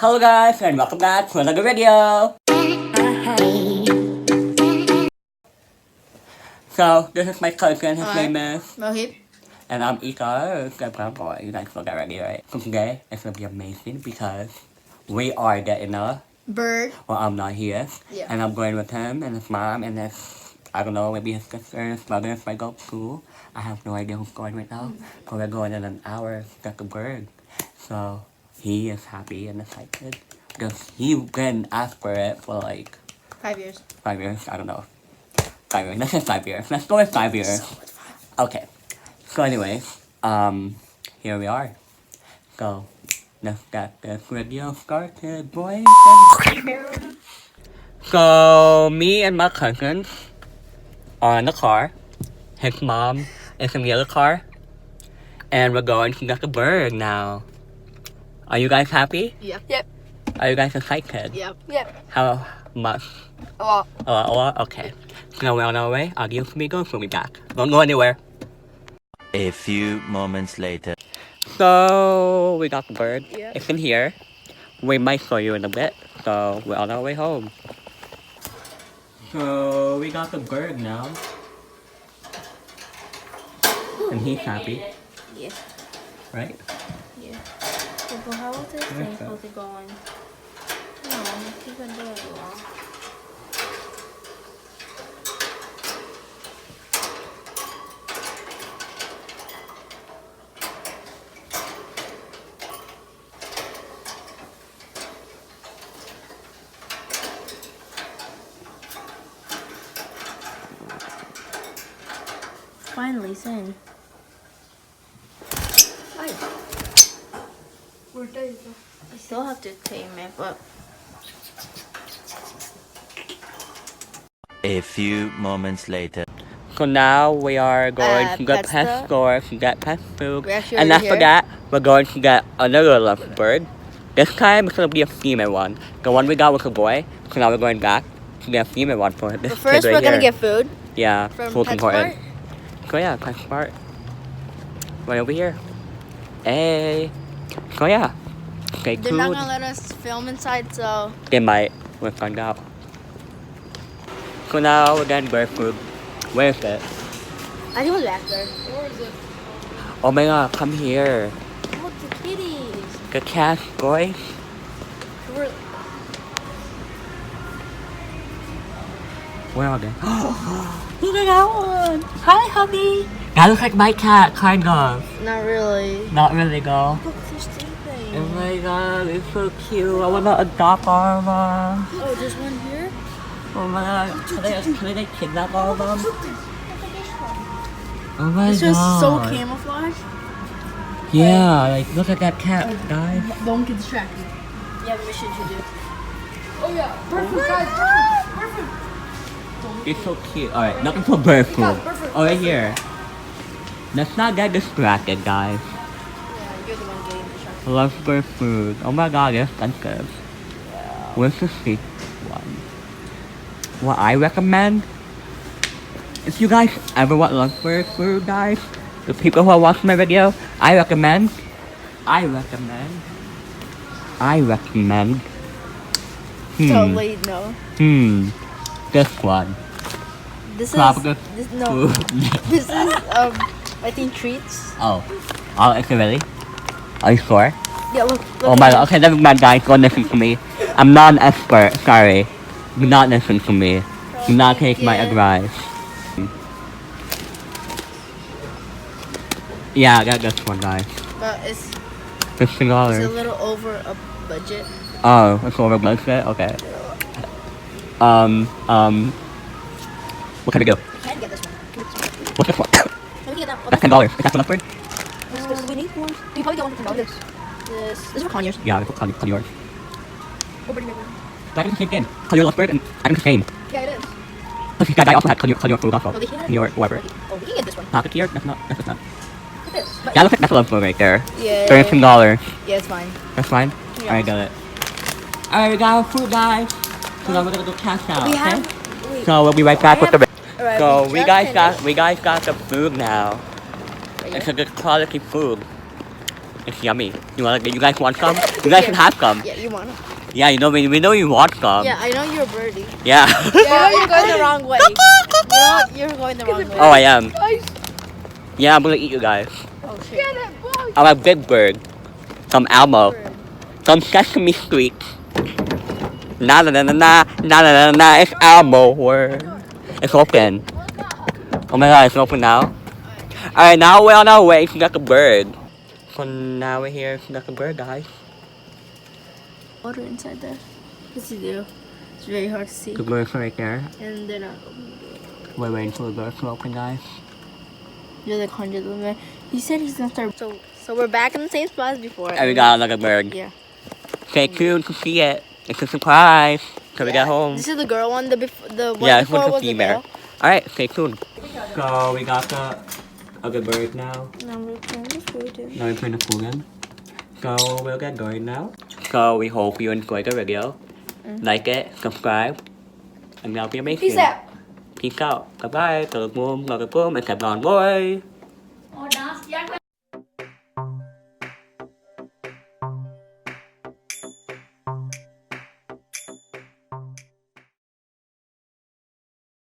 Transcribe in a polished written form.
Hello guys and welcome back to another video. So this is my cousin, his name is, Mohit. and I'm Ika, good boy, you guys know that already, right? So today it's gonna be amazing because we are getting a, Bird. well I'm not here, Yeah. and I'm going with him and his mom and his, I don't know, maybe his sister and his brother if I go to school. I have no idea who's going right now, but we're going in an hour to get the bird. So he is happy and excited because he been asked for it for like 5 years. 5 years, I don't know. 5 years, let's say 5 years. Let's go with 5 years. Okay. So anyways, here we are. So, let's get this video started, boys. So, me and my cousins are in the car. His mom is in the other car. And we're going to get the bird now. Are you guys happy? Yep. Are you guys excited? Yep. How much? A lot. A lot? Okay. Now we're on our way. Adios amigos. We'll be back. Don't go anywhere. A few moments later. So, we got the bird. Yeah. It's in here. We might show you in a bit. So, we're on our way home. So, we got the bird now. And he's happy, Yeah. right? Yeah. But how is this Where's thing that? supposed to go on? No, you can do it wrong. Finally, Sin. I still have to tame it, but A few moments later. So now we are going to the pet pet store. store to get pet food. We actually And already after here. that, we're going to get another lovebird. This time it's going to be a female one. The one we got was a boy. So now we're going back to get a female one for this but first kid right we're gonna here. get food Yeah, from food's important. PetSmart. So yeah, PetSmart. Right over here. Hey. So yeah. Stay They're not tuned. gonna let us film inside, so They might. We'll find out. So now we're getting bird food. Where is it? I think it was back there. Where is it? Oh my god, come here. Look, the kitties. The cat, boy. We're- Where are they? Look at that one! Hi, hubby! That looks like my cat, kind of. Not really. Not really, though. Look, they're sleeping. Oh my god, it's so cute. I wanna adopt all of them. Oh, there's one here? Oh my god, can they kidnap all of them? Oh my This god. was so camouflaged. Yeah, like, look at that cat, guys. Don't get distracted. You have a mission to do. Oh yeah, perfect, guys, perfect. It's so cute. Alright, looking for bird food. Oh, right here. Let's not get distracted, guys. Yeah, you're the one getting distracted. Love bird food. Oh my god, it's expensive. Where's the cheap one? What I recommend, if you guys ever want lovebird food, guys, the people who are watching my video, I recommend, So wait, no. This one. This Tropical is this, no. food. This is I think treats. Oh, is it really? Are you sure? Yeah, look. Oh my god, okay, never mind guys, don't listen to me. I'm not an expert, sorry. Do not listen to me. Do not take my Yeah. advice. Yeah, I got this one guys. But it's $15. a little over a budget. Oh, it's over budget? Okay. What can I do? Can get this one. What's this one? Let me get that. That's $10. Is that enough bird? We need more. You probably get one for $10. This is for Conyers. Yeah, I put yours. Oh, pretty big one. That is the same thing. Call your lovebird and I'm the same. Yeah, it is. But this guy also had call your food also. Oh, they can. Your whoever. Oh, we can get this one. Pocket here? That's not. Look at this. But That looks like that's a lovebird right there. yeah. $13. Yeah, it's fine. That's fine? Yeah. Alright, got it. Alright, we got our food, guys. So now we're gonna go cash out, We okay? have. Wait. So we'll be right back with the. Alright, So we we just guys finished. got the food now. Right It's here. a good quality food. It's yummy. You guys want some? You guys can have some. Yeah, you want it? Yeah, you know we know you want some. Yeah, I know you're a birdie. Yeah. Yeah, you're going the wrong way. You know you're going the wrong way. Oh, I am. Yeah, I'm gonna eat you guys. Oh shit. I'm a big bird. Some Elmo. Some Sesame Street. Na na na na na na na na na. It's Elmo word. It's open. Oh my god, it's open now. Alright, now we're on our way to get a bird. So now we're here to get a bird, guys. Water inside there. Yes, you do. It's very hard to see. The bird's right there. And they're not open. We're waiting for the bird to open, guys. There's like hundreds of them. He said he's gonna start. So we're back in the same spot as before. And we got another bird. Yeah. Stay tuned to see it. It's a surprise. Till we get home. This is the girl one. The one Yeah, this before one's a was the female. male. Alright, stay tuned. So we got the other bird now. Now we're putting the food in. Now we put the food in. So we'll get going now. So we hope you enjoyed the video. Like it, subscribe, and that'll be amazing. Peace out. Peace out. Bye bye. Từ boom, từ boom, and kept on boy.